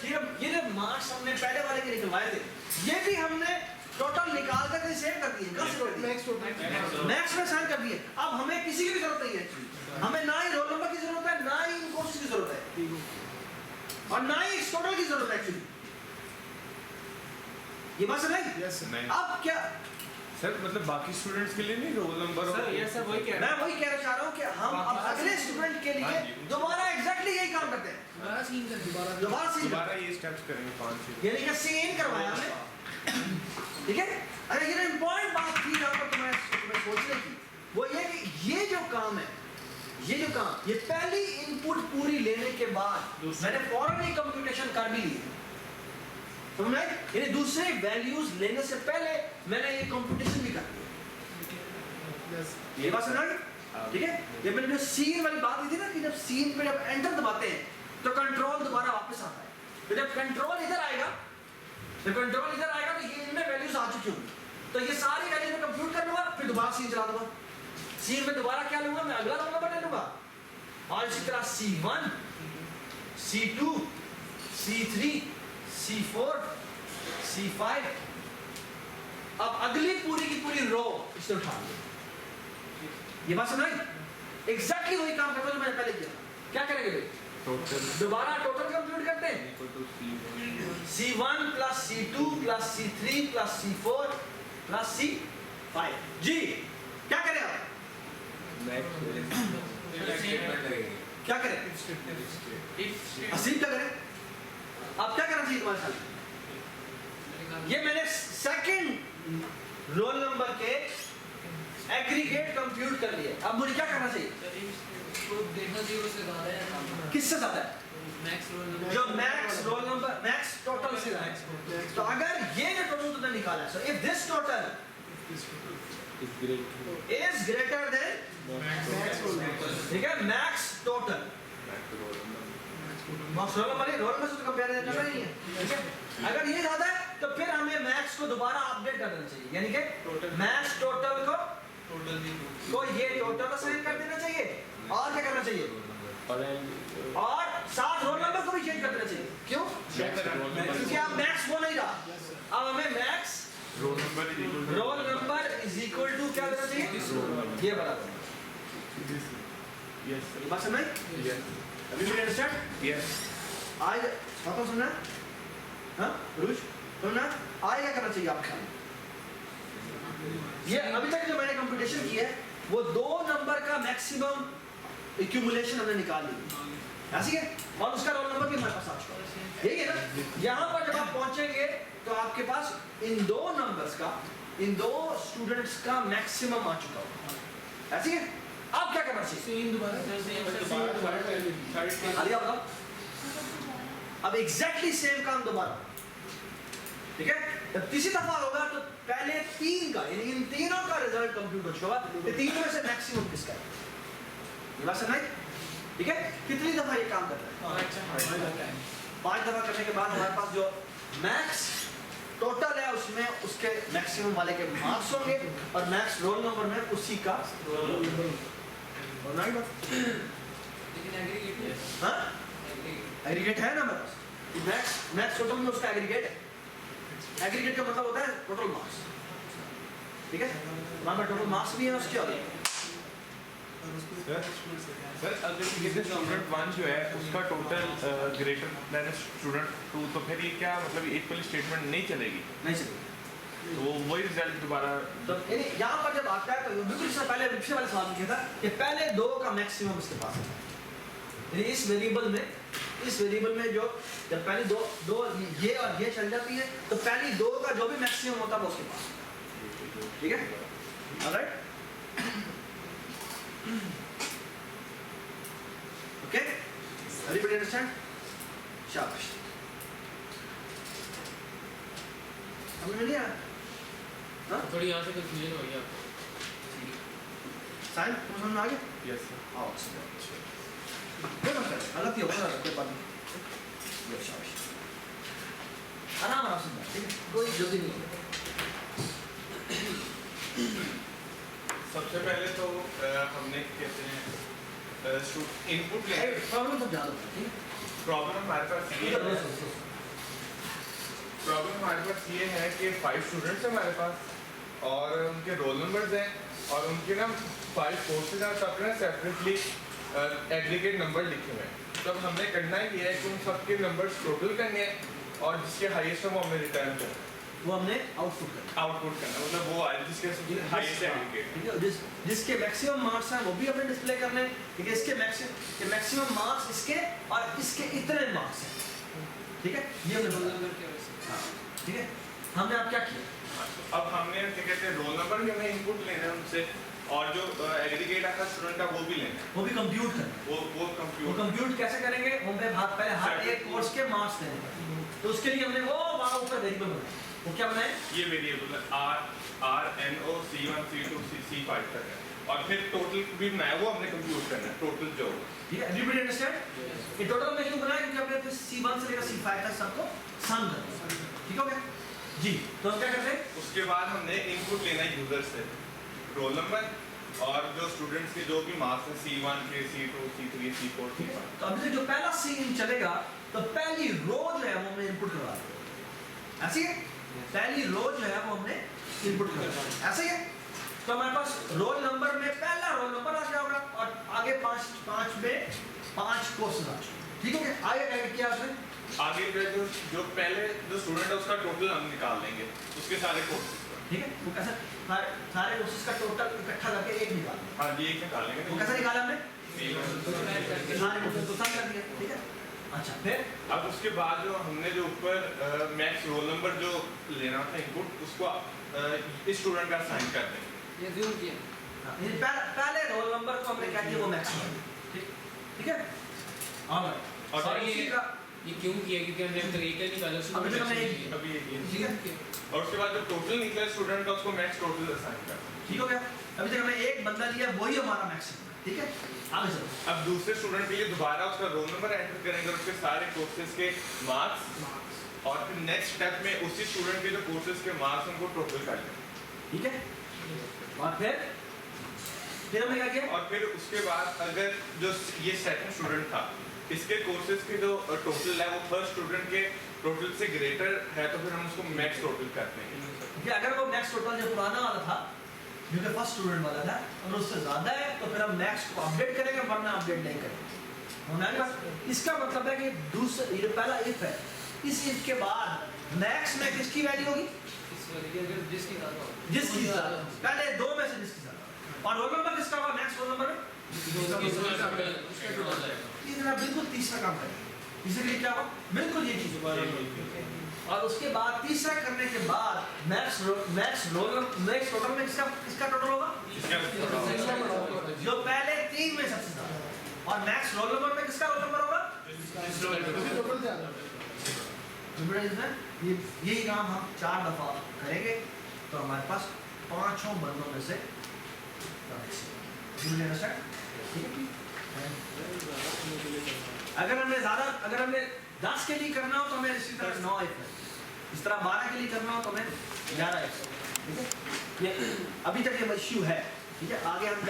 ये जो मार्क्स हमने पहले वाले के निकलवाए थे, ये भी हमने टोटल निकाल कर कहीं सेव कर दिए, मैक्स में साइन कर दिए। अब हमें किसी की भी जरूरत नहीं है, हमें ना ही रोल नंबर की जरूरत है, ना ही कोर्स की जरूरत है, और ना ही टोटल की जरूरत है एक्चुअली। ये बात नहीं? अब क्या सर मतलब बाकी स्टूडेंट्स के लिए नहीं रोल नंबर? सर ये सब वही कह मैं वही कहना चाह रहा हूँ कि हम अब अगले स्टूडेंट के लिए दोबारा एग्जैक्टली यही काम करते हैं, दोबारा ये स्टेप्स करेंगे 5-6। यानी कि सीन करवाया हमने, ठीक है। अरे ये इम्पोर्टेंट बात थी यहाँ पर तुम्हें सोचने की, वो ये कि ये जो काम है, ये पहली इनपुट पूरी लेने के बाद मैंने फौरन ही कंप्यूटेशन कर भी ली, समझ आए? यानी दूसरे वैल्यूज लेने से पहले मैंने ये कंप्यूटेशन भी कर दिया। ये बात समझ आई? ठीक है। ये मैंने जो सीन वाली बात की थी ना कि जब सीन पे जब एंटर दबाते हैं तो कंट्रोल दोबारा वापस आता है, तो जब कंट्रोल इधर आएगा तो ये इनमें वैल्यूज आ चुकी होंगी, तो ये सारी वैल्यूज में कंप्यूट कर लूंगा, फिर दोबारा सीन चला दूंगा। सीन में दोबारा क्या लूंगा? मैं अगला रोल नंबर ले लूंगा, और इसी तरह C1, C2, C3, C4, C5। अब अगली पूरी की पूरी रो इसे उठा लो। ये बात समझ आई? एग्जैक्टली वही काम करते जो मैंने पहले किया। क्या करेंगे भाई? दोबारा टोटल कंप्यूट करते हैं, C1 plus C2 plus C3 plus C4 plus C5। जी क्या करें आप? क्या करें? असीम क्या करें? अब क्या करना चाहिए तुम्हारे साथ? ये मैंने सेकंड रोल नंबर के एग्रीगेट कंप्यूट कर लिए। अब मुझे क्या करना चाहिए? किससे ज्यादा है? जो max roll number, max total से ज्यादा है। तो अगर ये जो टोटल तुमने निकाला है, so if this total is greater than ठीक है मैक्स टोटल, रोल नंबर से तो कंपेयर करना ही है, ठीक है। अगर ये ज्यादा है तो फिर हमें मैक्स को दोबारा अपडेट कर देना चाहिए, यानी कि मैक्स टोटल को ये टोटल को साइन कर देना चाहिए, और क्या करना चाहिए? और साथ रोल नंबर को भी चेंज कर देना चाहिए। क्यों? क्योंकि अब मैक्स वो नहीं रहा, अब हमें max roll number is equal to क्या देना चाहिए? ये बराबर। ये बात समझ में? अभी भी अंडरस्टैंड? यस। आज बात सुनना, हाँ रुज सुनना, आज क्या करना चाहिए आपको? ये अभी तक जो मैंने कंप्यूटेशन की है वो 2 नंबर का मैक्सिमम एक्यूमुलेशन हमने निकाल ली, ऐसी है, और उसका रोल नंबर भी हमारे पास आ चुका है, यही है ना। यहाँ पर जब आप पहुंचेंगे तो आपके पास इन 2 नंबर्स का, इन 2 स्टूडेंट्स का मैक्सिमम आ चुका होगा, ऐसी है। अब क्या करना चाहिए? अब एग्जैक्टली सेम काम दोबारा, ठीक है। जब तीसरी दफा होगा तो पहले 3 का, यानी इन तीनों का रिजल्ट कंप्यूट हो चुका होगा, ये तीनों में से मैक्सिमम किसका है? ये बात समझ, ठीक है। कितनी दफा ये काम करता है? 5 दफा करने के बाद हमारे पास जो मैक्स टोटल है उसमें उसके मैक्सिमम वाले के मार्क्स होंगे, और मैक्स रोल नंबर में उसी का रोल नंबर। एग्रीगेट है ना मेरे पास, मैक्स टोटल में उसका एग्रीगेट है। एग्रीगेट का मतलब होता है टोटल मार्क्स, ठीक है। हमारे पास टोटल मार्क्स भी है उसके, और सर अगर स्टूडेंट 1 जो है उसका टोटल ग्रेटर देन स्टूडेंट 2, तो फिर ये क्या मतलब एक वाली स्टेटमेंट नहीं चलेगी? नहीं चलेगी, तो वही रिजल्ट दोबारा। तो यहाँ पर जब आता है तो बिल्कुल इससे पहले पिछले वाले सवाल में किया था कि पहले 2 का मैक्सिमम इसके पास है, यानी इस वेरिएबल में जो जब पहले दो ये और ये चल जाती है तो पहली 2 का जो भी मैक्सिमम होता है वो उसके पास, ठीक है। Alright, okay, everybody understand? शाबाश। समझ में नहीं आया? हाँ थोड़ी यहाँ से कंफ्यूजन हो गया आपको। साइन समझ में आ गया? Yes sir. आओ कोई मतलब गलती होगा ना, कोई बात नहीं, शाबाश, आराम से समझना, ठीक है, कोई जल्दी नहीं है। सबसे पहले तो हमने कहते हैं इनपुट ले प्रॉब्लम तो ध्यान रखो, ठीक है। प्रॉब्लम हमारे पास ये है बस ये है कि 5 स्टूडेंट्स हैं हमारे पास और उनके रोल नंबर्स हैं और उनके ना 5 कोर्सेज हैं, सब ना सेपरेटली एग्रीगेट नंबर लिखे हुए हैं। तो अब हमने करना ही है कि उन सबके नंबर्स टोटल करने हैं और जिसके हाईएस्ट है वो हमें रिटर्न करना है, वो हमने आउटपुट करना आउटपुट करना है, मतलब वो आए जिसके हाईएस्ट एग्रीगेट। ठीक है, जिसके मैक्सिमम मार्क्स हैं वो भी हमने डिस्प्ले करने हैं, ठीक है। इसके मैक्सिमम मार्क्स इसके और इसके इतने मार्क्स हैं, ठीक है। ये हमने रोल बोला, नंबर क्या वैसे हाँ, ठीक है। हमने अब क्या किया, अब हमने क्या कहते हैं रोल नंबर भी हमें इनपुट लेना है उनसे और जो एग्रीगेट आता है स्टूडेंट का वो भी लेना है, वो भी कंप्यूट करना है। वो वो कंप्यूटर कंप्यूट कैसे करेंगे, हमें पहले हर एक कोर्स के मार्क्स देने पड़ेंगे, तो उसके लिए हमने वो वहाँ ऊपर वेरिएबल बनाया। वो क्या बनाए, ये variable R N O C1 C2 C5 तक है और फिर टोटल भी बनाया वो हमने कंप्यूट करना है टोटल जो होगा। ठीक है। Everybody understand. ये टोटल हमने क्यों बनाया, क्योंकि हमने C1 से लेकर C5 तक सबको सम करना है, ठीक हो गया जी। तो हम क्या करते हैं, उसके बाद हमने इनपुट लेना है यूजर से रोल नंबर और जो स्टूडेंट्स के जो भी मार्क्स हैं C1 के C2 C3 C4 C5। तो अभी से जो पहला सीन चलेगा तो पहली रो जो है वो हमने इनपुट करवा देंगे, ऐसी है। पहली रो जो है वो हमने इनपुट करवा देंगे, ऐसे ही है। तो हमारे पास रोल नंबर में पहला रोल नंबर आ जाएगा और आगे पांच में 5 कोर्सेज आ जाएंगे, ठीक है। आगे क्या किया उसने, आगे फिर जो पहले जो स्टूडेंट है उसका टोटल हम निकाल लेंगे उसके सारे कोर्सेज का। ठीक है। वो कैसे सारे कोर्सेज का टोटल इकट्ठा करके एक निकाल, हाँ ये एक निकाल लेंगे। वो कैसे निकाला हमने, C1 सारे कोर्सेज को सम कर दिया, ठीक है। अच्छा, फिर अब उसके बाद जो हमने जो ऊपर मैक्स रोल नंबर जो लेना था इनपुट उसको इस स्टूडेंट का असाइन कर देंगे। ये ज़ूम किया पहले रोल नंबर को हमने क्या किया, वो मैक्सिमम, ठीक है। और सर, उसी ये का क्यों किया, क्योंकि हमने तरीका निकाला अभी तक हमने एक अभी ये ठीक है, और उसके बाद जो टोटल निकला स्टूडेंट का उसको मैक्स टोटल असाइन कर देंगे। ठीक हो गया। अभी तक हमने एक बंदा लिया, वही हमारा मैक्सिमम है, ठीक है। आगे चलो, अब दूसरे स्टूडेंट के लिए दोबारा उसका रोल नंबर एंटर करेंगे और उसके सारे कोर्सेज के मार्क्स और फिर नेक्स्ट स्टेप में उसी स्टूडेंट के जो कोर्सेज के मार्क्स उनको टोटल कर लेंगे, ठीक है। और फिर हमने क्या किया, और फिर उसके बाद अगर जो ये सेकंड स्टूडेंट था इसके कोर्सेज के जो टोटल है वो फर्स्ट स्टूडेंट के टोटल से ग्रेटर है तो फिर हम उसको मैक्स टोटल करते हैं। कि अगर वो मैक्स टोटल जो पुराना वाला था, जो कि फर्स्ट स्टूडेंट वाला था, अगर उससे ज्यादा है तो फिर हम मैक्स को अपडेट करेंगे, वरना अपडेट नहीं करेंगे। हमारे पास इसका मतलब है कि दूसरा ये पहला इफ है, इस इफ के बाद मैक्स में किसकी वैल्यू होगी, इस वाले की अगर जिसकी ज्यादा हो जिसकी ज्यादा, पहले दो में से जिसकी ज्यादा। और रोल नंबर किसका होगा, मैक्स रोल नंबर में उसका टोटल आ जाएगा। ये जरा बिल्कुल तीसरा काम करें, इसलिए क्या होगा, बिल्कुल ये चीज। और उसके बाद तीसरा करने के बाद मैक्स टोटल में किसका टोटल होगा, जो पहले 3 में सबसे ज्यादा। और मैक्स रोल नंबर में किसका रोल नंबर होगा, यही काम हम 4 दफा करेंगे तो हमारे पास 5 बंदों में से अगर हमने 10 के लिए करना हो तो हमें इसी तरह 9 इस तरह 12 के लिए करना हो तो हमें 11 ठीक है। ये अभी तक ये इश्यू है, ठीक है। आगे हम